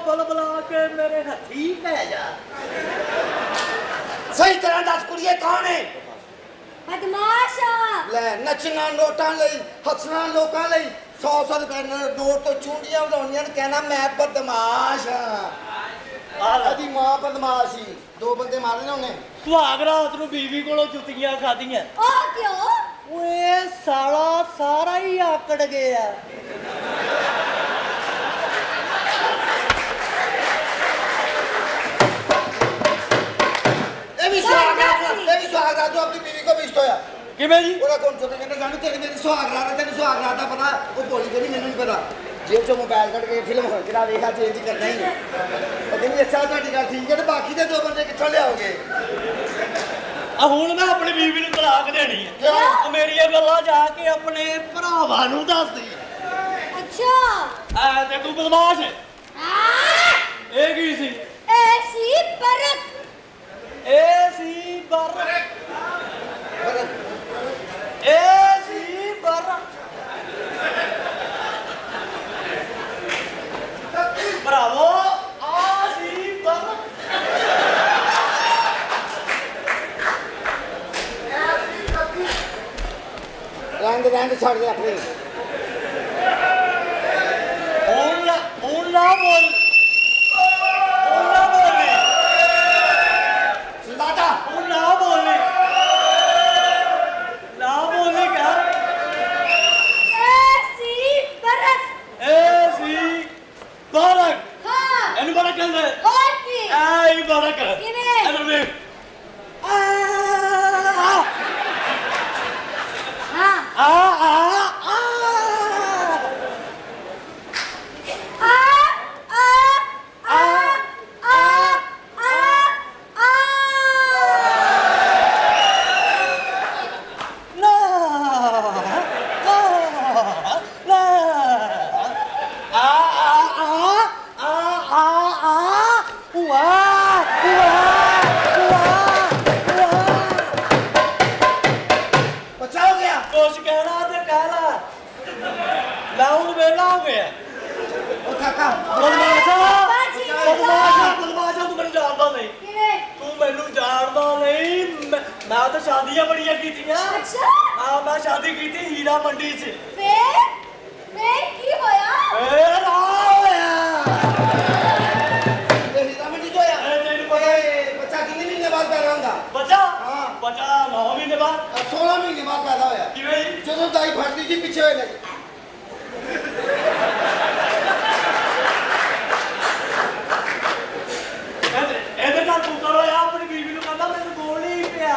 बुलबुला के मेरे हथी पै जा। सही तरह दस कुड़िए कौन है? बदमाश ले नचना नोटां लई हसना लोकां लई 100 रुपए नोट तो चूंडियां उड़ाउणियां ते कहना मैं बदमाश हां। आदी मां बदमाश ही। 2 बंदे मारे ने उन्हें। सुहाग रात नूं बीवी कोलों जुत्तियां खादियां। ओ क्यों? ओए साला सारा ही आकड़ गया। सुहाग रात अपनी बीवी को भी इस्तेया किवें जी? ओरा कौन छोटे कहते जानो तेरी मेरी सुहाग रात है, तेरी सुहाग रात दा पता वो बोली करी मैनू नहीं पता। जेब चो मोबाइल कट के फिल्म हो किरा देखा चेंज करना ही नहीं। कहनी अच्छा ਤੁਹਾਡੀ ਗੱਲ ठीक है, बाकी दे 2 बंदे कित्थों लियाओगे? आ हुण मैं अपनी बीवी नूं तलाक देनी है। क्यों? मेरियां गल्लां जाके अपने भरावां नूं दस दी। अच्छा ते तू बदमाश है। ए की सी? ऐसी बरक ए सी बरक ए सी बरक ब्रावो आ सी बरक रंग छड़ दे अपनी। हुण ना बोल दादा ना बोलने क्या? ऐसी बरक ऐसी बरक हाँ एनु बरक कहंदे और की ऐ बरक किवें? एनु देख हाँ आ आ आ मैं तो शादियां बड़ियां की थी। अच्छा हाँ मैं शादी की थी हीरा मंडी से। फिर की होया? ना होया हीरा मंडी जो होया बच्चा कितने महीने बाद पैदा होंदा? बच्चा हाँ बच्चा 9 महीने बाद 16 महीने बाद पैदा होया। किवें? ਜਦੋਂ ਦਾਈ ਫੜਦੀ ਸੀ ਪਿੱਛੇ ਹੋਏ ਨੇ। ਇਹਦੇ ਨਾਲ ਪੁੱਤਰ ਹੋਇਆ ਆਪਣੀ ਬੀਵੀ ਨੂੰ ਕਹਿੰਦਾ ਮੈਨੂੰ ਬੋਲ ਨਹੀਂ ਪਿਆ।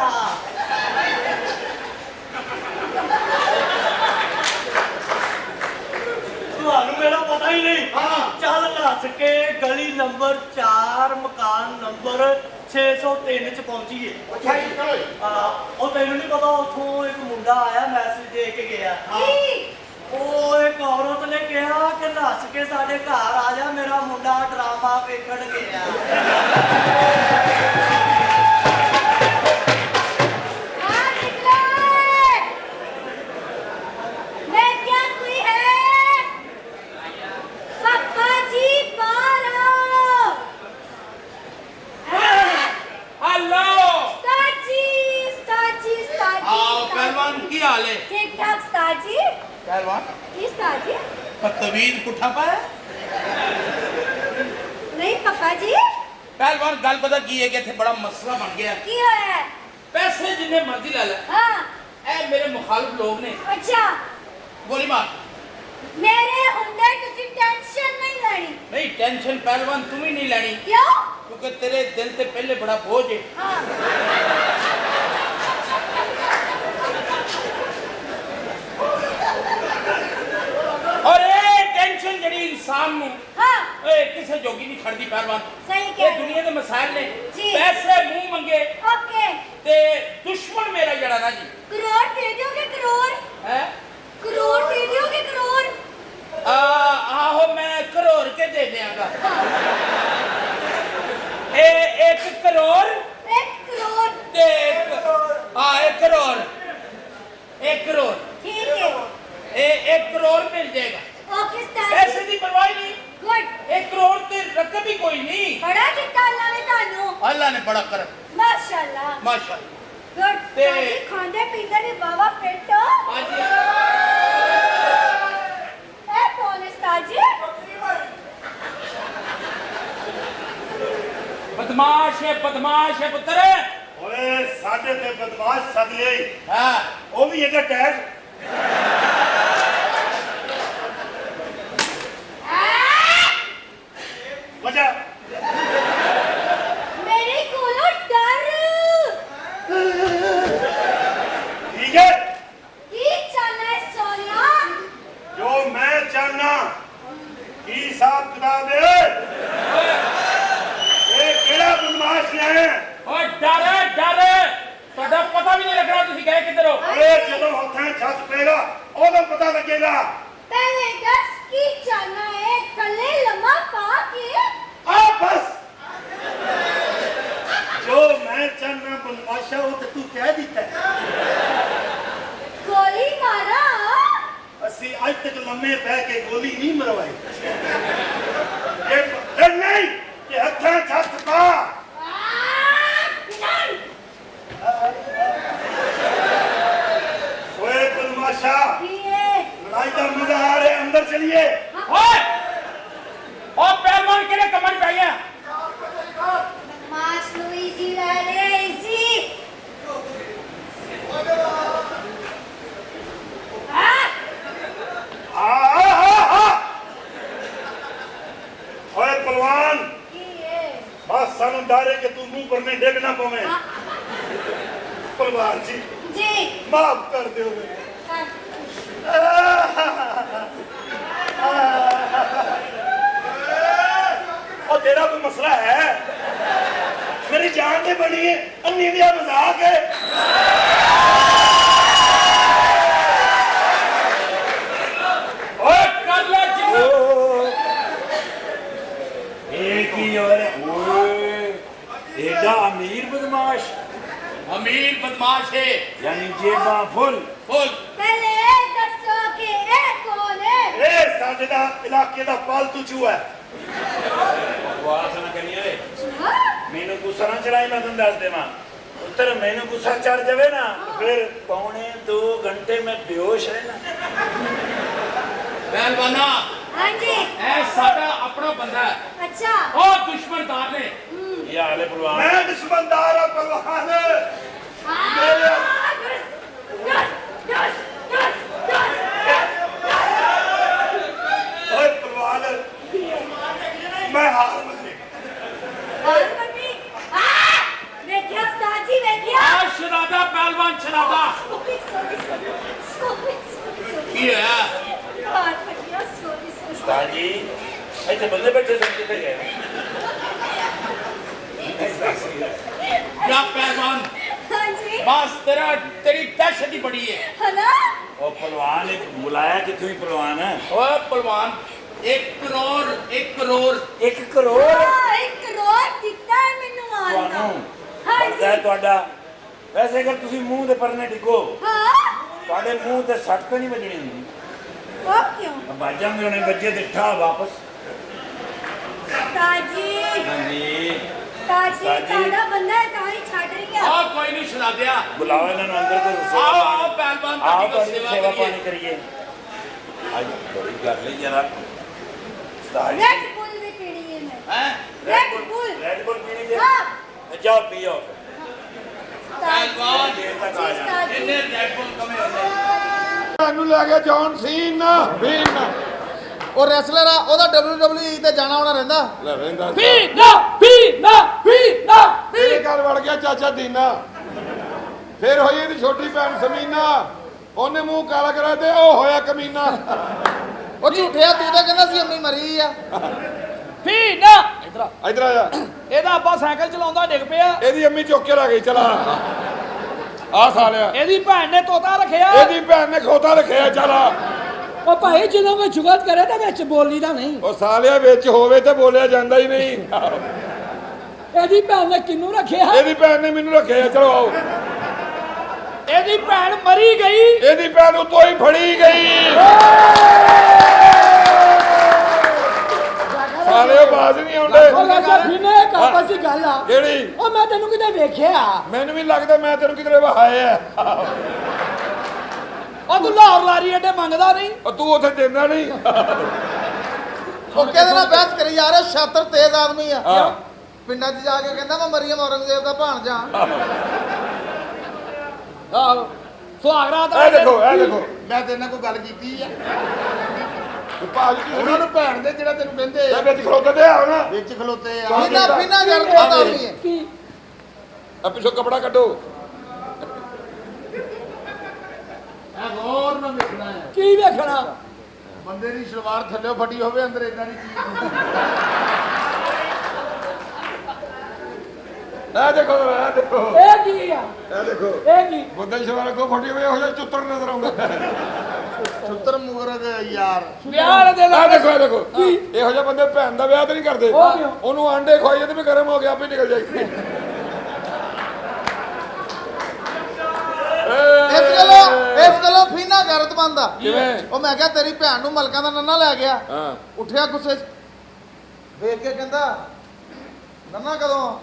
ਤੁਹਾਨੂੰ ਮੇਰਾ ਪਤਾ ਹੀ ਨਹੀਂ। ਹਾਂ ਚੱਲ ਹੱਸ ਕੇ ਗਲੀ ਨੰਬਰ 4 ਮਕਾਨ ਨੰਬਰ 603 ਚ ਪਹੁੰਚੀਏ। ਅੱਛਾ ਜੀ ਚਲੋ। ਉਹ ਤੈਨੂੰ ਨਹੀਂ ਪਤਾ ਉੱਥੋਂ ਇੱਕ ਮੁੰਡਾ ਆਇਆ ਮੈਸੇਜ ਦੇ ਕੇ ਗਿਆ। ਉਹ ਇੱਕ ਔਰਤ ਨੇ ਕਿਹਾ ਕਿ ਨੱਸ ਕੇ ਸਾਡੇ ਘਰ ਆ ਜਾ, ਮੇਰਾ ਮੁੰਡਾ ਡਰਾਮਾ ਵੇਖਣ ਗਿਆ। की हाल है? ठीक ठाक उस्ताद जी। पहलवान की उस्ताद जी? तवीज पुट्ठा पाया नहीं पापा जी। पहलवान गल पता की है कि इत्थे बड़ा मसला बन गया। की होया? पैसे जिन्ने मर्जी ला ले। हाँ ए मेरे मुखालिफ लोग ने। अच्छा गोली मार। मेरे हुंदे तुसी टेंशन नहीं लेनी। नहीं टेंशन पहलवान तुम ही नहीं लेनी। क्यों? क्योंकि तेरे दिल ते पहले बड़ा बोझ है। हाँ और ये टेंशन जड़ी इंसान नु हाँ किसे जोगी नहीं खड़दी पहलवान। सही ये कह दुनिया के मसाइल ने। जी। पैसे मुंह मंगे ओके ते दुश्मन मेरा जड़ा ना जी। करोड़ दे दोगे? करोड़ है करोड़ दे दोगे? करोड़ आहो मैं करोड़ के दे देंगा। ए 1 करोड़ 1 करोड़ ते 1 करोड़ 1 करोड़ ठीक है। 1 करोड़ मिल जाएगा। ओके उस्ताद पैसे की परवाह नहीं। गुड 1 करोड़ ते कभी कोई नहीं। बड़ा चिट्टा अल्लाह ने तानू अल्लाह ने बड़ा कर माशाल्लाह माशाल्लाह। गुड ते- साजी खांदे पींदे भी बाबा फिट हो ए कौन है साजी बदमाश है पुत्र। ਓਏ ਸਾਡੇ ਤੇ ਬਦਮਾਸ਼ ਸੱਦ ਲਈ हाँ ਉਹ ਵੀ ਇਹਦਾ ਟੈਗ ਵਜਾ मेरी कोलो डर ਠੀਕ ਹੈ की चल है सोनिया ਜੋ ਮੈਂ ਚਾਹਨਾ ਕੀ ਹਿਸਾਬ ਕਿਤਾਬ ਹੈ ਇਹ ਕਿਹੜਾ ਬਦਮਾਸ਼ ਨੇ और डर ਤੁਹਾਡਾ ਪਤਾ ਵੀ ਨਹੀਂ ਲੱਗਣਾ ਤੁਸੀਂ ਗਏ ਕਿੱਧਰ ਹੋ। ਓਏ ਜਦੋਂ ਹੱਥਾਂ ਛੱਤ ਪਏਗਾ ਉਦੋਂ ਪਤਾ ਲੱਗੇਗਾ पहले दस की चलना है कले लम्हा पाके ਆ ਬਸ ਜੋ ਮੈਂ ਚਾਹਨਾ ਬਦਮਾਸ਼ਾ ਉਹ ਤੇ ਤੂੰ ਕਹਿ ਦਿੱਤਾ गोली मारा ਅਸੀਂ ਅੱਜ ਤੱਕ ਲੰਮੇ ਬਹਿ ਕੇ ਗੋਲੀ ਨਹੀਂ ਮਰਵਾਈ ਇਹ ਨਹੀਂ ਕਿ ਹੱਥਾਂ ਛੱਤ ਪਾ ਓਏ ਬਦਮਾਸ਼ਾ ये लड़ाई का मजा आ रहा है अंदर चलिए ओए और पहलवान के लिए कमर पे आइए। मास लो इजी ला रे इजी ओए पहलवान ये बस सन डारे के तू मुंह पर नहीं डेगना पवे पहलवान जी जी माफ कर दो और तेरा कोई मसला है मेरी जान से बनी है अन्नी दिया मजाक है ओए कर ले जिन्ना एक ही और एडा अमीर बदमाश अमीर बदमाश है यानी जेबा फुल फुल। पहले दसो के ए कौन है ए साडे दा इलाके दा पालतू चूहा है बकवास ना करिए मैनू गुस्सा ना चढ़ाई मैं तुम दस देवा उत्तर मैनू गुस्सा चढ़ जावे ना फिर पौने 2 घंटे में बेहोश रहना पहलवाना हाँ जी ऐ साडा अपना बंदा है अच्छा ओ दुश्मनदार ने ये हाल है पहलवान मैं दुश्मनदार हूं पहलवान मेरे ओए पहलवान मैं हार मान गया देखिया उस्ताद जी देखिया आ शरादा पहलवान शरादा की है उस्ताद जी ऐसे बंदे बैठे सब कितने गए क्या पहलवान हाँ जी बस तेरी दहशत ही बड़ी है। है ना ओ पहलवान एक बुलाया कि तू ही पहलवान है ओए पहलवान 1 करोड़ 1 करोड़ 1 करोड़ हाँ, एक करोड़ दिखता है मैनू आंदा ਤੁਹਾਨੂੰ हाँ ਬਣਦਾ ਹੈ जी ਤੁਹਾਡਾ ਵੈਸੇ ਅਗਰ ਤੁਸੀਂ ਮੂੰਹ ਦੇ ਪਰਨੇ ਡਿੱਗੋ हाँ ਤੁਹਾਡੇ ਮੂੰਹ ਤੇ ਸੱਟ ਤਾਂ ਨਹੀਂ ਵੱਜਣੀ ਹੁੰਦੀ वो क्यों ਬਾਜਾਂ ਦੇ ਉਹਨੇ ਵੱਜੇ ਤੇ ਠਾ ਵਾਪਸ उस्ताद जी ਹਾਂਜੀ उस्ताद जी उस्ताद जी। ताड़ा बंदा है ताई छाट रही है आ कोई नहीं शरादिया ਬੁਲਾਓ ਇਹਨਾਂ ਨੂੰ ਅੰਦਰ ਕੋਈ आओ आओ पहलवान ਆਓ पार्टी को ਤੁਹਾਡੀ सेवा ਸੇਵਾ करिए। ਪਾਣੀ ਕਰੀਏ ਅੱਜ ਬੜੀ ਗੱਲ ਹੈ ਜਰਾ ਸਤਾਈ रेड बुल भी पीनी है मैं हैं रेड बुल ਰੈਡ ਬੁਲ ਪੀਣੀ ਜੇ हाँ ਜਾਓ ਪੀਓ पहलवान ਦੇਰ ਤੱਕ ਆ ਜਾਣਾ उस्ताद जी इन्हें रेड बुल कमे होते ਨੂੰ ਲੈ ਕੇ ਜੌਨ ਸੀਨਾ ਉਹ ਰੈਸਲਰ ਆ ਉਹਦਾ WWE ਤੇ ਜਾਣਾ ਆਉਣਾ ਰਹਿੰਦਾ ਲੈ ਰਹਿੰਦਾ ਮੇਰੇ ਘਰ ਵੜ ਗਿਆ ਚਾਚਾ ਦੀਨਾ ਫਿਰ ਹੋਈ ਇਹਦੀ ਛੋਟੀ ਭੈਣ ਸਮੀਨਾ ਉਹਨੇ ਮੂੰਹ ਕਾਲਾ ਕਰਾ ਤੇ ਉਹ ਹੋਇਆ ਕਮੀਨਾ ਉਹ ਝੂਠਿਆ ਤੂੰ ਤਾਂ ਕਹਿੰਦਾ ਸੀ ਅੰਮੀ ਮਰੀ ਆ ਇਧਰ ਆ ਜਾ ਇਹਦਾ ਅੱਬਾ ਸਾਈਕਲ ਚਲਾਉਂਦਾ ਡਿੱਗ ਪਿਆ ਇਹਦੀ ਅੰਮੀ ਚੁੱਕ ਕੇ ਲਾ ਗਈ ਚਲਾ ਆ ਸਾਲਿਆ ਇਹਦੀ ਭੈਣ ਨੇ ਤੋਤਾ ਰੱਖਿਆ ਇਹਦੀ ਭੈਣ ਨੇ ਖੋਤਾ ਰੱਖਿਆ ਚਲਾ ਉਹ ਭਾਈ ਜਦੋਂ ਮੈਂ ਜੁਗਤ ਕਰੇ ਤਾਂ ਵਿੱਚ ਬੋਲੀ ਦਾ ਨਹੀਂ ਉਹ ਸਾਲਿਆ ਵਿੱਚ ਹੋਵੇ ਤੇ ਬੋਲਿਆ ਜਾਂਦਾ ਹੀ ਨਹੀਂ ਇਹਦੀ ਭੈਣ ਨੇ ਕਿੰਨੂੰ ਰੱਖਿਆ ਇਹਦੀ ਭੈਣ ਨੇ ਮੈਨੂੰ ਰੱਖਿਆ ਚਲੋ ਆਓ ਇਹਦੀ ਭੈਣ ਮਰੀ ਗਈ ਇਹਦੀ ਭੈਣ ਉਤੋਂ ਹੀ ਫੜੀ ਗਈ ਸਾਲੇ ਉਹ ਬਾਜ਼ ਨਹੀਂ ਆਉਂਦੇ ਉਹ ਲੱਗਾ ਫਿਨੇ ਇੱਕ ਆਪਸ ਦੀ ਗੱਲ ਆ ਕਿਹੜੀ ਉਹ ਮੈਂ ਤੈਨੂੰ ਕਿਤੇ ਵੇਖਿਆ ਮੈਨੂੰ ਵੀ ਲੱਗਦਾ ਮੈਂ ਤੈਨੂੰ ਕਿਧਰੇ ਵਹਾਇਆ ਉਹ ਤੂੰ ਲਾਹੌਰ ਲਾਰੀ ਏਡੇ ਮੰਗਦਾ ਨਹੀਂ ਉਹ ਤੂੰ ਉੱਥੇ ਦਿੰਦਾ ਨਹੀਂ ਉਹ ਕਿਹਦੇ ਨਾਲ ਬਹਿਸ ਕਰੀ ਜਾ ਰਿਹਾ ਛਾਤਰ ਤੇਜ਼ ਆਦਮੀ ਆ ਹਾਂ। ਪਿੰਡਾਂ 'ਚ ਜਾ ਕੇ ਕਹਿੰਦਾ ਮੈਂ ਮਰੀਮ ਔਰੰਗਜ਼ੇਬ ਦਾ ਭਾਣਜਾ ਆਹੋ ਸੁਹਾਗਰਾਤ ਇਹ ਦੇਖੋ ਮੈਂ ਤੇਰੇ ਨਾਲ ਕੋਈ ਗੱਲ ਕੀਤੀ ਆ ਭਾਜੀ ਤੁਸੀਂ ਉਹਨਾਂ ਨੂੰ ਭੈਣ ਦੇ ਜਿਹੜਾ ਤੈਨੂੰ ਕਹਿੰਦੇ ਇਹ ਵਿੱਚ ਖਲੋਤੇ ਤੇ ਆਓ ਨਾ ਵਿੱਚ ਖਲੋਤੇ ਆ ਕੌਣ ਫਿਨਾ ਕੀਤਾ? ਫਿਨਾ ਜਰਦਾ ਆਦਮੀ ਹੈ ਕੀ ਆ ਪਿੱਛੋਂ ਕਪੜਾ ਕੱਢੋ ਗੌਰ ਨਾਲ ਵੇਖਣਾ ਹੈ ਕੀ ਵੇਖਣਾ ਬੰਦੇ ਦੀ ਸਲਵਾਰ ਥੱਲੇ ਫਟੀ ਹੋਵੇ ਅੰਦਰ ਇਦਾਂ ਦੀ ਚੀਜ਼ ਇਹ ਦੇਖੋ ਇਹ ਦੇਖੋ ਇਹ ਕੀ ਆ ਇਹ ਦੇਖੋ ਇਹ ਕੀ ਬੰਦੇ ਸ਼ਵਾਰ ਕੋ ਫਟੀ ਹੋਵੇ ਇਹੋ ਜਿਹਾ ਚੁੱਤਰ ਨਜ਼ਰ ਆਉਂਦਾ ਸੁੱਤਰ ਮੁਗਰਗ ਯਾਰ ਵਿਆਹ ਦੇ ਇਹ ਦੇਖੋ ਇਹੋ ਜਿਹੇ ਬੰਦੇ ਭੈਣ ਦਾ ਵਿਆਹ ਤਾਂ ਨਹੀਂ ਕਰਦੇ ਉਹ ਕਿਉਂ? ਉਹਨੂੰ ਆਂਡੇ ਖਵਾਈਏ ਤੇ ਵੀ ਗਰਮ ਹੋ ਗਿਆ ਆਪੇ ਨਿਕਲ ਜਾਏਗੀ ਇਸ ਗੱਲੋਂ ਫੀਨਾ ਗਰਤ ਬੰਦਾ ਕਿਵੇਂ? ਉਹ ਮੈਂ ਕਿਹਾ ਤੇਰੀ ਭੈਣ ਨੂੰ ਮਲਕਾਂ ਦਾ ਨੰਨਾ ਲੈ ਗਿਆ ਹਾਂ ਉੱਠਿਆ ਗੁੱਸੇ 'ਚ ਵੇਖ ਕੇ ਕਹਿੰਦਾ ਨੰਨਾ ਕਦੋਂ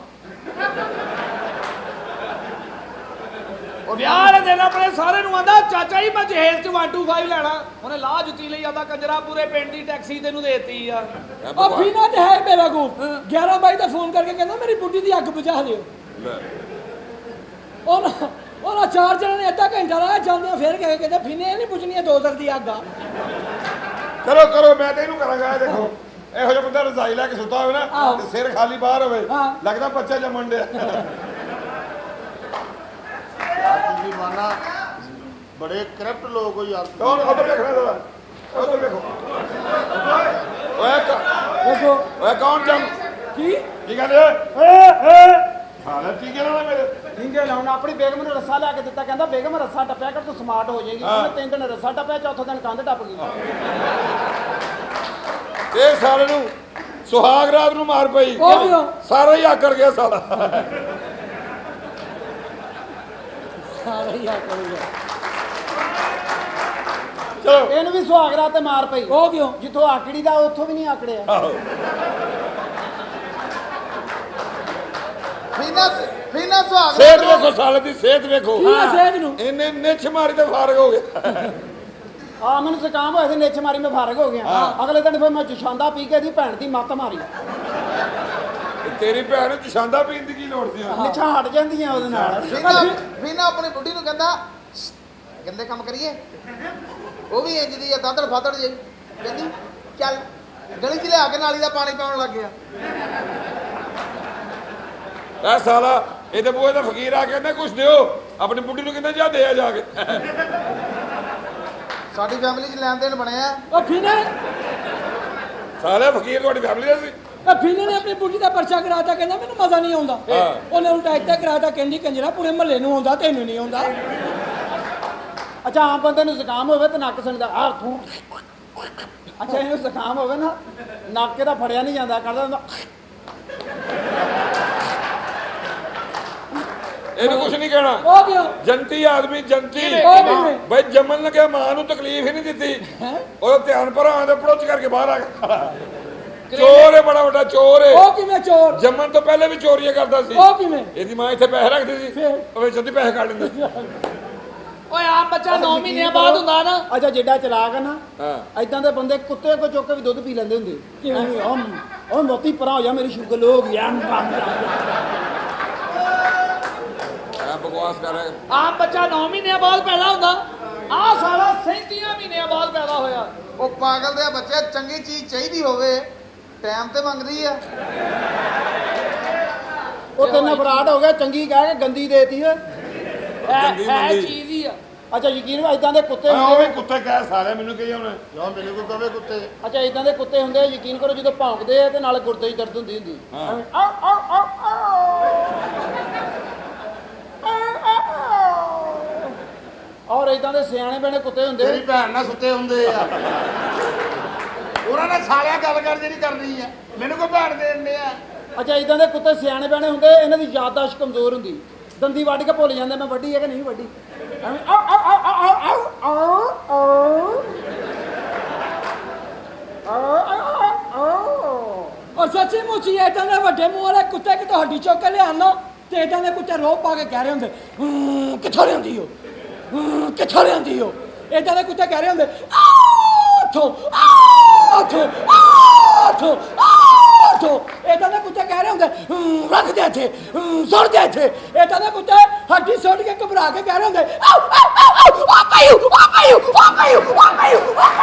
ਵਿਆਹ ਦੇ ਦਿਨ ਆਪਣੇ ਸਾਰੇ ਨੂੰ ਆਂਦਾ ਚਾਚਾ ਜੀ ਮੈਂ ਜਹੇਜ਼ ਚ 125 ਲੈਣਾ ਉਹਨੇ ਲਾਹ ਜੁੱਤੀ ਲਈ ਆਂਦਾ ਕੰਜਰਾ ਪੂਰੇ ਪਿੰਡ ਦੀ ਟੈਕਸੀ ਤੈਨੂੰ ਦੇਤੀ ਆ ਉਹ ਫੀਨਾ ਤੇ ਹੈ ਮੇਰਾ ਕੋ 11 ਵਜੇ ਦਾ ਫੋਨ ਕਰਕੇ ਕਹਿੰਦਾ ਮੇਰੀ ਬੁੱਢੀ ਦੀ ਅੱਗ ਬੁਝਾ ਦਿਓ ਉਹਨਾਂ ਚਾਰ ਜਣਾਂ ਨੇ ਅੱਧਾ ਘੰਟਾ ਲਾਇਆ ਜਾਂਦੇ ਫਿਰ ਕਹੇ ਕਹਿੰਦੇ ਫੀਨੇ ਇਹ ਨਹੀਂ ਪੁੱਛਣੀ 200 ਦੀ ਅੱਗ ਆ ਕਰੋ ਮੈਂ ਤੇ ਇਹਨੂੰ ਕਰਾਂਗਾ ਇਹ ਦੇਖੋ ਇਹੋ ਜਿਹਾ ਬੰਦਾ ਰਜ਼ਾਈ ਲੈ ਕੇ ਸੁੱਤਾ ਹੋਵੇ ਨਾ ਤੇ ਸਿਰ ਖਾਲੀ ਬਾਹਰ ਹੋਵੇ ਲੱਗਦਾ ਬੱਚਾ ਜੰਮਣ ਡਿਆ ਤੁਸੀਂ ਮਾਨਾ ਬੜੇ ਕਰਪਟ ਲੋਕ ਹੋ ਯਾਰ ਕੌਣ ਉਧਰ ਵੇਖਣਾ ਜਰਾ ਉਧਰ ਵੇਖੋ ਦੇਖੋ ਓਏ ਕੌਣ ਜੰਮ ਕੀ ਕਹਿੰਦੇ ਓਏ ਸਾਲਾ ਟੀਕੇ ਲਾਉਣਾ ਮੇਰੇ ਹਿੰਗੇ ਲਾਉਣਾ ਆਪਣੀ ਬੇਗਮ ਨੂੰ ਰੱਸਾ ਲਿਆ ਕੇ ਦਿੱਤਾ ਕਹਿੰਦਾ ਬੇਗਮ ਰੱਸਾ ਟੱਪਿਆ ਕਰ ਤੂੰ ਸਮਾਰਟ ਹੋ ਜਾਏਗੀ ਉਹਨੇ 3 ਦਿਨ ਰੱਸਾ ਟੱਪਿਆ ਚੌਥੇ ਦਿਨ ਕੰਧ ਟੱਪ ਗਈ ਇਹ ਸਾਲੇ ਨੂੰ ਸੁਹਾਗ ਰਾਤ ਨੂੰ ਮਾਰ ਪਈ ਉਹ ਕਿਉਂ? ਸਾਰਾ ਹੀ ਆਕੜ ਗਿਆ ਸਾਲਾ ਸਾਰਾ ਹੀ ਆ ਕਰੂਗਾ ਚਲੋ ਇਹਨੂੰ ਵੀ ਸੁਹਾਗਰਾ ਤੇ ਮਾਰ ਪਈ ਉਹ ਕਿਉਂ ਜਿੱਥੋਂ ਆਕੜੀ ਦਾ ਉੱਥੋਂ ਵੀ ਨਹੀਂ ਆਕੜਿਆ ਆਹੋ ਫੀਨਾ ਸੁਹਾਗ ਸਿਹਤ ਵੇਖੋ ਸਾਲੇ ਦੀ ਸਿਹਤ ਵੇਖੋ ਕੀ ਆ ਸਿਹਤ ਨੂੰ ਇਹਨੇ ਨਿਛ ਮਾਰੀ ਤੇ ਫਾਰਗ ਹੋ ਗਿਆ ਆ ਮੈਨੂੰ ਜ਼ੁਕਾਮ ਹੋਇਆ ਸੀ ਨਿੱਛ ਮਾਰੀ ਮੈਂ ਫਾਰਗ ਹੋ ਗਿਆ ਅਗਲੇ ਦਿਨ ਫਿਰ ਮੈਂ ਜਸ਼ਾਂਦਾ ਪੀ ਕੇ ਦੀ ਭੈਣ ਦੀ ਮੱਤ ਮਾਰੀ ਤੇਰੀ ਭੈਣ ਨੂੰ ਜਸ਼ਾਂਦਾ ਪੀਣ ਦੀ ਕੀ ਲੋੜ ਸੀ ਨਿੱਛਾਂ ਹਟ ਜਾਂਦੀਆਂ ਉਹਦੇ ਨਾਲ ਫੀਨਾ ਆਪਣੀ ਬੁੱਢੀ ਨੂੰ ਕਹਿੰਦਾ ਕਹਿੰਦੇ ਕੰਮ ਕਰੀਏ ਉਹ ਵੀ ਇੰਜ ਦੀ ਆ ਦਾਦੜ ਫਾਦੜ ਜਿਹੀ ਕਹਿੰਦੀ ਚੱਲ ਗਲੀ 'ਚ ਲਿਆ ਕੇ ਨਾਲੀ ਦਾ ਪਾਣੀ ਪਾਉਣ ਲੱਗ ਗਿਆ ਇਹ ਸਾਲਾ ਇਹਦੇ ਬੂਹੇ ਦਾ ਫਕੀਰ ਆ ਕੇ ਕਹਿੰਦਾ ਕੁਛ ਦਿਓ ਆਪਣੀ ਬੁੱਢੀ ਨੂੰ ਕਹਿੰਦਾ ਜਾ ਦੇ ਆ ਜਾ ਕੇ ਸਾਡੀ ਫੈਮਿਲੀ 'ਚ ਲੈਣ ਦੇਣ ਬਣਿਆ ਉਹ ਫੀਨੇ ਸਾਲੇ ਫਕੀਰ ਤੁਹਾਡੀ ਫੈਮਿਲੀ ਦਾ ਸੀ ਫੀਨੇ ਨੇ ਆਪਣੀ ਬੁੱਢੀ ਦਾ ਪਰਚਾ ਕਰਾਤਾ ਕਹਿੰਦਾ ਮੈਨੂੰ ਮਜ਼ਾ ਨਹੀਂ ਆਉਂਦਾ ਉਹਨੇ ਉਲਟਾ ਇੱਥੇ ਕਰਾਤਾ ਕਹਿੰਦੀ ਕੰਜਰਾ ਪੂਰੇ ਮਹੱਲੇ ਨੂੰ ਆਉਂਦਾ ਤੈਨੂੰ ਨਹੀਂ ਆਉਂਦਾ ਅੱਛਾ ਆਮ ਬੰਦੇ ਨੂੰ ਜ਼ੁਕਾਮ ਹੋਵੇ ਤੇ ਨੱਕ ਸੁਣਦਾ ਆ ਤੂੰ ਅੱਛਾ ਇਹਨੂੰ ਜ਼ੁਕਾਮ ਹੋਵੇ ਨਾ ਨੱਕ ਇਹਦਾ ਫੜਿਆ ਨਹੀਂ ਜਾਂਦਾ ਕਰਦਾ ਹੁੰਦਾ ਇਹਨੂੰ ਕੁਛ ਨਹੀਂ ਕਹਿਣਾ ਉਹ ਕਿਉਂ ਜੰਤੀ ਆਦਮੀ ਜੰਤੀ ਉਹ ਕਿਵੇਂ? ਬਈ ਜੰਮਣ ਲੱਗਿਆ ਮਾਂ ਨੂੰ ਤਕਲੀਫ ਹੀ ਨਹੀਂ ਦਿੱਤੀ ਉਹ ਧਿਆਨ ਪਰ ਆਂਦੇ ਪੜੋਚ ਕਰਕੇ ਬਾਹਰ ਆ ਗਿਆ ਚੋਰ ਹੈ ਬੜਾ ਵੱਡਾ ਚੋਰ ਹੈ ਉਹ ਕਿਵੇਂ ਚੋਰ ਜੰਮਣ ਤੋਂ ਪਹਿਲੇ ਵੀ ਚੋਰੀਆਂ ਕਰਦਾ ਸੀ ਉਹ ਕਿਵੇਂ ਇਹਦੀ ਮਾਂ ਇੱਥੇ ਪੈਸੇ ਰੱਖਦੀ ਸੀ ਫਿਰ? ਉਹ ਵਿੱਚ ਉਹਦੀ ਪੈਸੇ ਕੱਢ ਲੈਂਦਾ ਸੀ ਓਏ ਆਪ ਬੱਚਾ 9 ਮਹੀਨਿਆਂ ਬਾਅਦ ਹੁੰਦਾ ਨਾ ਅੱਛਾ ਜਿੱਡਾ ਚਲਾਕ ਹੈ ਨਾ ਹਾਂ ਐਦਾਂ ਦੇ ਬੰਦੇ ਕੁੱਤੇ ਕੋ ਚੁੱਕ ਕੇ ਵੀ ਦੁੱਧ ਪੀ ਲੈਂਦੇ ਹੁੰਦੇ ਕਿਵੇਂ ਉਹ ਮੋਤੀ ਪਰਾਂ ਹੋ ਜਾ ਮੇਰੀ ਸ਼ੂਗਰ ਲੋ ਹੋ ਗਈ ਆ ਬਕਵਾਸ ਕਰ ਰਿਹਾ ਆਮ ਬੱਚਾ 9 ਮਹੀਨਿਆਂ ਬਾਅਦ ਪੈਦਾ ਹੁੰਦਾ ਆ ਸਾਲਾ 37 ਮਹੀਨਿਆਂ ਬਾਅਦ ਪੈਦਾ ਹੋਇਆ ਉਹ ਪਾਗਲ ਦੇ ਬੱਚੇ ਚੰਗੀ ਚੀਜ਼ ਚਾਹੀਦੀ ਹੋਵੇ ਟਾਈਮ ਤੇ ਮੰਗਦੀ ਆ ਉਹ ਤੈਨੂੰ ਫਰਾਡ ਹੋ ਗਿਆ ਚੰਗੀ ਕਹਿ ਕੇ ਗੰਦੀ ਦੇਤੀ ਓਏ ਗੰਦੀ ਮੰਦੀ। ਚੀਜ਼ ਹੀ ਆ ਅੱਛਾ ਯਕੀਨ ਐਦਾਂ ਦੇ ਕੁੱਤੇ ਉਹ ਹੁੰਦੇ ਵੀ ਕੁੱਤੇ ਕਹਿ ਸਾਲੇ ਮੈਨੂੰ ਕਹੀ ਹੁਣ ਜੋ ਮੈਨੂੰ ਕੋਈ ਕਵੇ ਕੁੱਤੇ ਅੱਛਾ ਐਦਾਂ ਦੇ ਕੁੱਤੇ ਹੁੰਦੇ ਯਕੀਨ ਕਰੋ ਜਦੋਂ ਭੌਂਕਦੇ ਆ ਤੇ ਨਾਲ ਗੁਰਦੇ 'ਚ ਦਰਦ ਹੁੰਦੀ ਹਾਂ। ਆਉ ਆਉ ਔਰ ਐਦਾਂ ਦੇ ਸਿਆਣੇ ਬਣੇ ਕੁੱਤੇ ਹੁੰਦੇ ਤੇਰੀ ਭੈਣ ਨਾਲ ਸੁੱਤੇ ਹੁੰਦੇ ਆ ਉਹਨਾਂ ਨੇ ਸਾਲਿਆ ਗੱਲ ਕਰ ਜਿਹੜੀ ਕਰਨੀ ਆ ਮੈਨੂੰ ਕੋਈ ਭੈਣ ਦੇ ਦਿੰਦੇ ਆ ਅੱਛਾ ਇਦਾਂ ਦੇ ਕੁੱਤੇ ਸਿਆਣੇ ਬਣੇ ਹੁੰਦੇ ਇਹਨਾਂ ਦੀ ਯਾਦਦਾਸ਼ਤ ਕਮਜ਼ੋਰ ਹੁੰਦੀ ਦੰਦੀ ਵੱਢ ਕੇ ਭੁੱਲ ਜਾਂਦੇ ਮੈਂ ਵੱਢੀ ਹੈ ਕਿ ਨਹੀਂ ਵੱਢੀ ਐਵੇਂ ਆਉ ਆਉ ਆਉ ਆਉ ਆਉ ਆਉ ਆਉ ਪਰ ਸੱਚੀ ਮੁੱਚੀ ਏਦਾਂ ਦੇ ਵੱਡੇ ਮੂੰਹ ਵਾਲੇ ਕੁੱਤੇ ਕਿ ਤੁਹਾਡੀ ਚੁੱਕ ਕੇ ਲਿਆਉਣਾ ਤੇ ਏਦਾਂ ਦੇ ਕੁੱਤੇ ਰੋਹ ਪਾ ਕੇ ਕਹਿ ਰਹੇ ਹੁੰਦੇ ਕਿੱਥੋਂ ਲਿਆਂਦੀ ਹੋ ਕਿੱਥੋਂ ਲਿਆਂਦੀ ਹੋ ਏਦਾਂ ਦੇ ਕੁੱਤੇ ਕਹਿ ਰਹੇ ਹੁੰਦੇ ਆਥੋ ਏਦਾਂ ਦੇ ਕੁੱਤੇ ਕਹਿ ਰਹੇ ਹੁੰਦੇ ਰੱਖ ਦੇ ਇੱਥੇ ਸੁੱਟ ਦੇ ਇੱਥੇ ਏਦਾਂ ਦੇ ਕੁੱਤੇ ਹੱਡੀ ਸੁੱਟ ਕੇ ਘਬਰਾ ਕੇ ਕਹਿ ਰਹੇ ਹੁੰਦੇ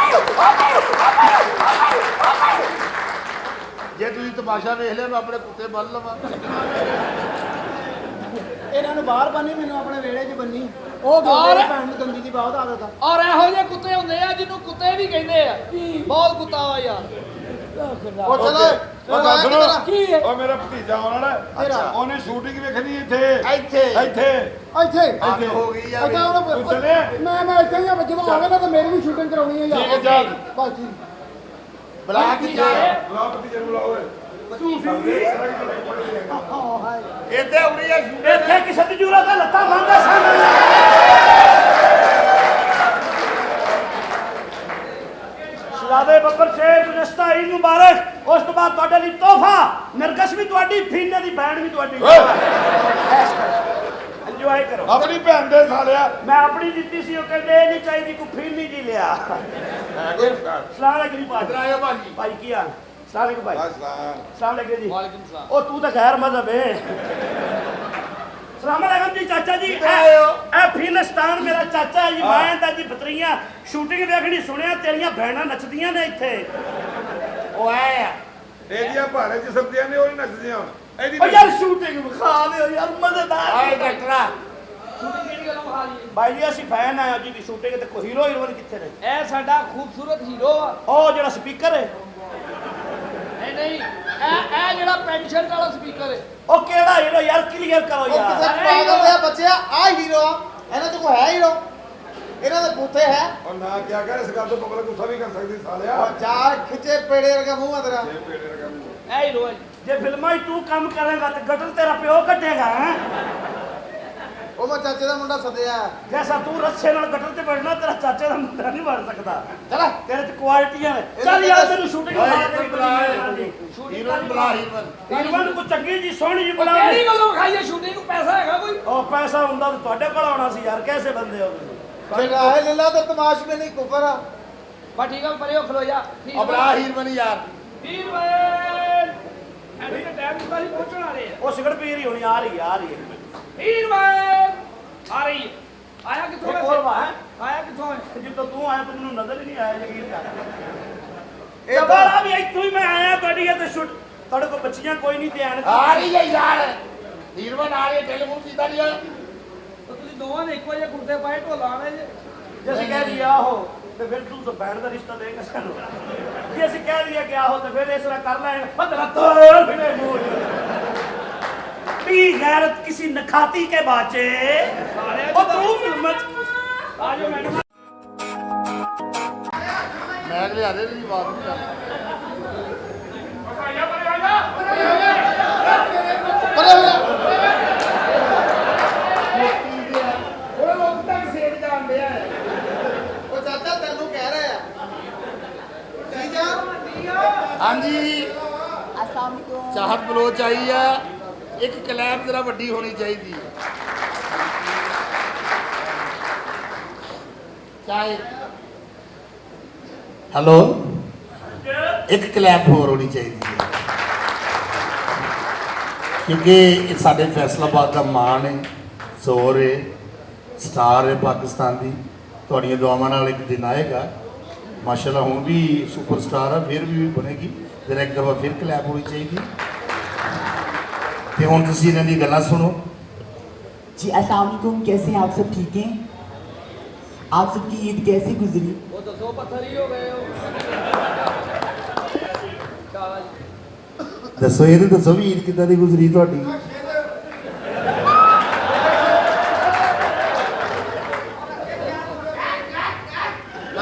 ਜੇ ਤੁਸੀਂ ਤਮਾਸ਼ਾ ਵੇਖ ਲਿਆ ਮੈਂ ਆਪਣੇ ਕੁੱਤੇ ਬੰਨ ਲਵਾਂ। ਇਹਨਾਂ ਨੂੰ ਬਾਹਰ ਬੰਨੀ ਮੈਨੂੰ ਆਪਣੇ ਵਿਹੜੇ 'ਚ ਬੰਨੀ ਉਹ ਔਰ- ਮੇਰੇ ਭੈਣ ਨੂੰ ਗੰਦੀ ਦੀ ਬਹੁਤ ਆਦਤ ਆ। ਔਰ ਇਹੋ ਜਿਹੇ ਕੁੱਤੇ ਹੁੰਦੇ ਆ ਜਿਹਨੂੰ ਕੁੱਤੇ ਵੀ ਕਹਿੰਦੇ ਆ ਬਹੁਤ ਕੁੱਤਾ ਵਾ ਯਾਰ ਉਹ ਚਲੋ ਉਹ ਗੱਲ ਸੁਣੋ ਕੀ ਹੈ? ਉਹ ਮੇਰਾ ਭਤੀਜਾ ਆਉਣਾ ਨਾ ਅੱਛਾ। ਉਹਨੇ ਸ਼ੂਟਿੰਗ ਵੇਖਣੀ ਇੱਥੇ ਇੱਥੇ ਇੱਥੇ ਇੱਥੇ ਇੱਥੇ ਹੋ ਗਈ ਯਾਰ ਤੂੰ ਚੱਲੇ? ਮੈਂ ਇੱਥੇ ਹੀ ਆ ਜਦੋਂ ਆਵੇਗਾ ਤਾਂ ਮੇਰੀ ਵੀ ਸ਼ੂਟਿੰਗ ਕਰਾਉਣੀ ਹੈ ਠੀਕ ਹੈ ਚੱਲ ਬਸ ਜੀ ਬੁਲਾ ਕਿੱਥੇ ਬੁਲਾਓ ਭਤੀਜੇ ਨੂੰ ਬੁਲਾਓ ਓਏ। ਇੱਥੇ ਆਉਣੀ ਹੈ ਇੱਥੇ ਕਿਸੇ ਦੀ ਜੂਰਾ ਤੇ ਲੱਤਾਂ ਬੰਨਦਾ ਸਾਹਮਣੇ ਸ਼ਰਾਬੇ ਬੱਬਰ ਸ਼ੇਖ ਗੁਜ਼ਸ਼ਤਾ ਈਦ ਮੁਬਾਰਕ ਉਸ ਤੋਂ ਬਾਅਦ ਤੁਹਾਡੇ ਲਈ ਤੋਹਫਾ ਨਰਗਸ ਵੀ ਤੁਹਾਡੀ ਫੀਨੇ ਦੀ ਭੈਣ ਵੀ ਤੁਹਾਡੀ ਇੰਜੋਏ ਕਰੋ ਆਪਣੀ ਭੈਣ ਦੇ ਸਾਲਿਆ ਮੈਂ ਆਪਣੀ ਦਿੱਤੀ ਸੀ ਉਹ ਕਹਿੰਦੇ ਇਹ ਨਹੀਂ ਚਾਹੀਦੀ ਕੋਈ ਫੀਨੀ ਜੀ ਲਿਆ ਹੈ ਕੋਈ ਸਲਾਮ ਅਲੈਕੁਮ ਭਾਈ ਇਧਰ ਆਇਓ ਭਾਜੀ ਭਾਈ ਕੀ ਹਾਲ ਸਲਾਮ ਅਲੈਕੁਮ ਭਾਈ ਅਸਲਾਮ ਸਲਾਮ ਅਲੈਕੁਮ ਜੀ ਵਾਲੇਕੁਮ ਸਲਾਮ ਉਹ ਤੂੰ ਤਾਂ ਗੈਰ ਮਜ਼ਹਬ ਹੈ ਸਲਾਮ ਅਲੈਕੁਮ ਜੀ ਚਾਚਾ ਜੀ ਇਹ ਫਿਲਸਤਾਨ ਮੇਰਾ ਚਾਚਾ ਹੈ ਜੀ ਮੈਂ ਤਾਂ ਜੀ ਬਤਰੀਆਂ ਸ਼ੂਟਿੰਗ ਵੇਖਣੀ ਸੁਣਿਆ ਤੇਰੀਆਂ ਭੈਣਾਂ ਨੱਚਦੀਆਂ ਨੇ ਇੱਥੇ ਉਹ ਆਏ ਆ ਇਹਦੀਆਂ ਭਾਰੇ ਜਿਸਮ ਦੀਆਂ ਨੇ ਉਹ ਨਹੀਂ ਨੱਚਦੀਆਂ ਹੁਣ ਇਹਦੀ ਉਹ ਯਾਰ ਸ਼ੂਟਿੰਗ ਵਿਖਾ ਦਿਓ ਯਾਰ ਮਜ਼ੇਦਾਰ ਆਏ ਡਾਕਟਰਾ ਸ਼ੂਟਿੰਗ ਕਿਹੜੀ ਗੱਲੋਂ ਵਿਖਾ ਲਈ ਭਾਈ ਜੀ ਅਸੀਂ ਫੈਨ ਆ ਜੀ ਦੀ ਸ਼ੂਟਿੰਗ ਤੇ ਕੋਈ ਹੀਰੋ ਹੀਰੋਇਨ ਕਿੱਥੇ ਨੇ ਇਹ ਸਾਡਾ ਖੂਬਸੂਰਤ ਹੀਰੋ ਆ ਉਹ ਜਿਹੜਾ ਸਪੀਕਰ ਹੈ ਨਹੀਂ ਇਹ ਜਿਹੜਾ ਪੈਨਸ਼ਨ ਵਾਲਾ ਸਪੀਕਰ ਹੈ ਉਹ ਕਿਹੜਾ ਹੀਰੋ ਯਾਰ ਕਲੀਅਰ ਕਰੋ ਉਹ ਯਾਰ ਕਿਸੇ ਪਾਗਲ ਹੋਇਆ ਬੱਚਿਆ ਆ ਹੀਰੋ ਆ ਇਹਨਾਂ ਤੋਂ ਕੋਈ ਹੈ ਹੀਰੋ ਇਹਨਾਂ ਦੇ ਬੂਥੇ ਹੈ ਔਰ ਨਾ ਕਿਆ ਕਰ ਇਸ ਗੱਲ ਤੋਂ ਪਬਲਿਕ ਗੁੱਸਾ ਵੀ ਕਰ ਸਕਦੀ ਸਾਲਿਆ ਉਹ ਜਾ ਖਿੱਚੇ ਪੇੜੇ ਵਰਗਾ ਮੂੰਹ ਆ ਤੇਰਾ ਇਹ ਪੇੜੇ ਰਕਮ ਨੂੰ ਇਹ ਹੀਰੋ ਹੈ ਜੇ ਫਿਲਮਾਂ 'ਚ ਤੂੰ ਕੰਮ ਕਰੇਗਾ ਤੇ ਗਟਰ ਤੇਰਾ ਪਿਓ ਕੱਢੇਗਾ ਹੈਂ ਉਹ ਮੈਂ ਚਾਚੇ ਦਾ ਮੁੰਡਾ ਸੱਦਿਆ ਜੈਸਾ ਤੂੰ ਰੱਸੇ ਨਾਲ ਗਟਰ ਤੇ ਵੜਨਾ ਤੇਰਾ ਚਾਚੇ ਦਾ ਮੁੰਡਾ ਨਹੀਂ ਵੜ ਸਕਦਾ ਚਲਾ ਤੇਰੇ 'ਚ ਕੁਆਲਿਟੀਆਂ ਨੇ ਚੱਲ ਯਾਰ ਤੈਨੂੰ ਸ਼ੂਟਿੰਗ ਹੀਰੋਇਨ ਬੁਲਾ ਹੀਰੋਇਨ ਹੀਰੋਇਨ ਕੋ ਚੰਗੀ ਜੀ ਸੋਹਣੀ ਜੀ ਬਣਾ ਕਿਹੜੀ ਗੱਲੋਂ ਵਿਖਾਈਏ ਸ਼ੂਟਿੰਗ ਨੂੰ ਪੈਸਾ ਹੈਗਾ ਕੋਈ ਉਹ ਪੈਸਾ ਹੁੰਦਾ ਤਾਂ ਤੁਹਾਡੇ ਕੋਲ ਆਉਣਾ ਸੀ ਯਾਰ ਕੈਸੇ ਬੰਦੇ ਹੋ ਤੁਸੀਂ ਜੇ ਰਾਹੇ ਲੱਲਾ ਤਾਂ ਤਮਾਸ਼ में नहीं कुफर आ ਬਾ ਠੀਕ ਆ ਪਰੇ ਖਲੋ ਜਾ हीरवन यार ਵੀਰ ਵੇ ਐਡੀ ਦਾ ਟਾਈਮ ਕਿਤਾ ਹੀ ਪਹੁੰਚਣ ਵਾਲੇ ਆ ਉਹ ਸਿਗਰਟ ਪੀ ਰਹੀ ਹੋਣੀ ਆ ਰਹੀ ਹੈ ਵੀਰ ਵੇ ਆ ਰਹੀ ਹੈ ਆਇਆ ਕਿੱਥੋਂ ਇੱਕ ਹੋਰ ਵਾ, ਹੈਂ? ਆਇਆ ਕਿੱਥੋਂ ਹੈ ਜਿੱਦੋਂ ਤੂੰ ਆਇਆ ਤੂੰ ਮੈਨੂੰ ਨਜ਼ਰ ਹੀ ਨਹੀਂ ਆਇਆ ਯਕੀਨ ਕਰ ਇਹ ਦੁਬਾਰਾ ਵੀ ਇੱਥੋਂ ਹੀ ਮੈਂ ਆਇਆ ਤੁਹਾਡੀ ਇਹ ਤੇ ਸ਼ੂਟ ਤੁਹਾਡੇ ਕੋਲ ਬੱਚੀਆਂ ਕੋਈ ਨਹੀਂ ਧਿਆਨ आ रही है यार हीरवन आ रही है टेलीफोन सीधा नहीं है ਤਾਂ ਤੁਸੀਂ ਦੋਵਾਂ ਨੇ ਇੱਕੋ ਜਿਹੇ ਕੁੜਤੇ ਪਾਏ ਢੋਲਾ ਵਾਲੇ ਜੇ ਜੇ ਅਸੀਂ ਕਹਿ ਦਈਏ ਆਹੋ ਤੇ ਫਿਰ ਤੂੰ ਤਾਂ ਬੈਠ ਦਾ ਰਿਸ਼ਤਾ ਦੇਗਾ ਸਾਨੂੰ ਜੇ ਅਸੀਂ ਕਹਿ ਦਈਏ ਕਿ ਆਹੋ ਤੇ ਫਿਰ ਇਸ ਤਰ੍ਹਾਂ ਕਰ ਲੈਂਗੇ ਬਦਲਾ ਤੋੜ ਫਿਰੇ ਮੂੰਹ ਵੀ ਗੈਰਤ ਕਿਸੇ ਨਖਾਤੀ ਕੇ ਬਾਚੇ ਉਹ ਤੂੰ ਫਿਲਮ ਚ ਆ ਜਾ ਮੈਡਮ मैं ले आ दे रही बात नहीं ਉਹ ਲੋਕ ਤਾਂ ਸੇਡ ਜਾਂਦੇ ਆ ਉਹ ਚਾਚਾ ਤੈਨੂੰ ਕਹਿ ਰਹੇ ਆ ਠੀਕ ਆ ਹਾਂਜੀ ਚਾਹਤ ਬਲੋਚ ਆਈ ਆ ਇੱਕ ਕਲੈਬ ਜਰਾ ਵੱਡੀ ਹੋਣੀ ਚਾਹੀਦੀ ਹੈ ਚਾਹੇ ਹੈਲੋ ਇੱਕ ਕਲੈਪ ਹੋਰ ਹੋਣੀ ਚਾਹੀਦੀ ਹੈ ਕਿਉਂਕਿ ਇਹ ਸਾਡੇ ਫੈਸਲਾਬਾਦ ਦਾ ਮਾਣ ਹੈ ਜ਼ੋਰ ਹੈ ਸਟਾਰ ਹੈ ਪਾਕਿਸਤਾਨ ਦੀ ਤੁਹਾਡੀਆਂ ਦੁਆਵਾਂ ਨਾਲ ਇੱਕ ਦਿਨ ਆਏਗਾ ਮਾਸ਼ਾਅੱਲਾ ਹੁਣ ਵੀ ਸੁਪਰਸਟਾਰ ਆ ਫਿਰ ਵੀ ਬਣੇਗੀ ਜਰਾ ਇੱਕ ਦਫਾ ਫਿਰ ਕਲੈਪ ਹੋਣੀ ਚਾਹੀਦੀ ਤੇ ਹੁਣ ਤੁਸੀਂ ਇਹਨਾਂ ਦੀ ਗੱਲਾਂ ਸੁਣੋ जी अस्सलाम वालेकुम कैसे हैं आप सब ठीक हैं आप सबकी ईद कैसे गुजरी ਉਹ ਦੱਸੋ ਪੱਥਰ ਹੀ ਹੋ ਗਏ ਹੋ ਦੱਸੋ ਇਹ ਤੇ ਦੱਸੋ ਵੀ ਈਦ ਕਿੱਦਾਂ ਦੀ ਗੁਜ਼ਰੀ ਤੁਹਾਡੀ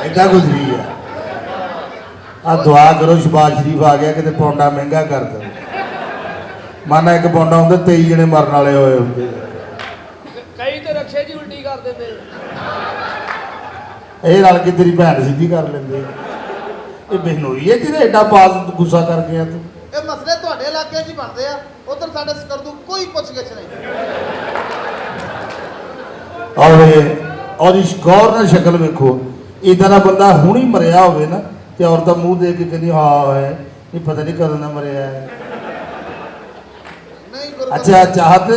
ਏਦਾਂ ਗੁਜ਼ਰੀ ਆ ਆ ਦੁਆ ਕਰੋ ਸ਼ਬਾਜ਼ ਸ਼ਰੀਫ ਆ ਗਿਆ ਕਿਤੇ ਪੌਂਡਾ ਮਹਿੰਗਾ ਕਰ ਦੋ ਮਾਨਾ ਇੱਕ ਪੌਂਡਾ ਹੁੰਦਾ 23 ਜਣੇ ਮਰਨ ਵਾਲੇ ਹੋਏ ਹੁੰਦੇ ਕਈ ਤੇ ਰਕਸ਼ੇ ਦੀ ਉਲਟੀ ਕਰ ਦਿੰਦੇ ਇਹ ਰਲ ਕੇ ਤੇਰੀ ਭੈਣ ਸਿੱਧੀ ਕਰ ਲੈਂਦੇ ਇਹ ਬਹਿਨੋਈ ਹੈ ਜਿਹਦੇ ਐਡਾ ਪਾਸ ਗੁੱਸਾ ਕਰ ਗਿਆ ਤੂੰ ਇਹ ਮਸਲੇ ਤੁਹਾਡੇ ਇਲਾਕੇ 'ਚ ਹੀ ਬਣਦੇ ਆ, ਉਧਰ ਸਾਡੇ ਸਕਰਦੂ ਕੋਈ ਪੁੱਛ-ਗਿੱਛ ਨਹੀਂ। ਆਵੇ ਉਹਦੀ ਗੌਰ ਨਾਲ ਸ਼ਕਲ ਵੇਖੋ, ਇਦਾਂ ਦਾ ਬੰਦਾ ਹੁਣੀ ਮਰਿਆ ਹੋਵੇ ਨਾ ਤੇ ਔਰਤ ਦਾ ਮੂੰਹ ਦੇਖ ਕੇ ਕਹਿੰਦੀ ਹਾਂ ਹੈ ਇਹ ਪਤਾ ਨਹੀਂ ਕਦੋਂ ਦਾ ਮਰਿਆ ਹੈ। ਨਹੀਂ ਗੁਰੂ ਅੱਛਾ ਚਾਹਤ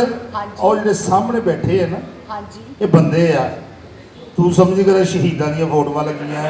ਉਹ ਜਿਹੜੇ ਸਾਹਮਣੇ ਬੈਠੇ ਹੈ ਨਾ हाँ जी ਇਹ ਬੰਦੇ ਆ, ਤੂੰ ਸਮਝ ਕਰ ਸ਼ਹੀਦਾਂ ਦੀਆਂ ਫੋਟੋਆਂ ਲੱਗੀਆਂ